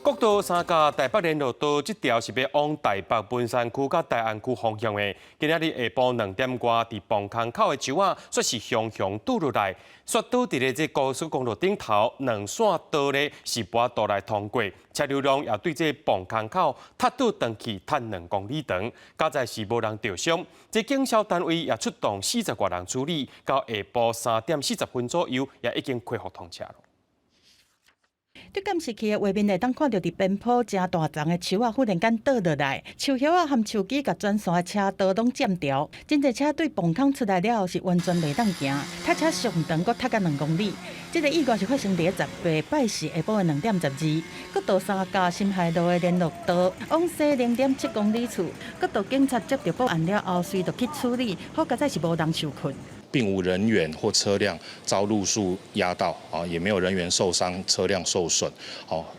国道三甲台北联络道这条是要往台北文山区甲大安区方向的。今仔日下晡2点外，伫磅空口的树仔，说是熊熊堵落来，说堵伫咧这高速公路顶头2线道咧是跋倒来通过，车流量也对这磅空口塌堵长去摊2公里长，加在是无人受伤。这警消单位也出动40多人处理，到下晡3点40分左右，也已经恢复通车了。对监视器的画面内，当看到伫边坡正大丛的树仔忽然间倒落来，树叶仔和树枝甲转线的车道拢占掉，真侪车对磅空出来了后是完全袂当行，塞车上长，佫塞到2公里。这个意外是发生伫18拜四下晡的2点12，国道三甲新海路的联络道往西0.7公里处，国道警察接到报案了后，随就去处理，好佳在是无人受困。并无人员或车辆遭路树压到，也没有人员受伤，车辆受损。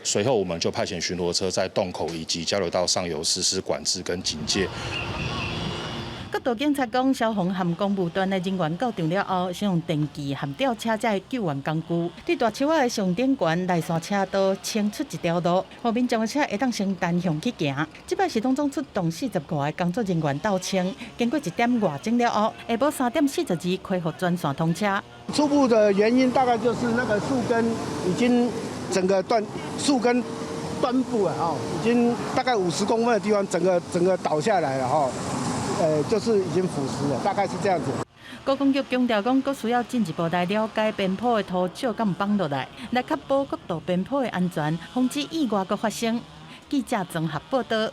随后我们就派遣巡逻车在洞口以及交流道上游实施管制跟警戒。国道警察讲，消防和公务团的人员到场了后，先用电锯和吊车才救援工具，对大树仔的上顶悬内线车道清出一条路，后面众的车会当先单向去行。这摆是当中出动40多个工作人员到清，经过1点外钟了后，下晡3点42恢复专线通车。初步的原因大概就是那个树根已经整个树根端部了已经大概50公分的地方，整个倒下来了就是已经腐蚀了，大概是这样子。高公局强调讲，佫需要进一步来了解边坡的土石敢有放落来，来确保国道边坡的安全，防止意外佫发生。记者综合报道。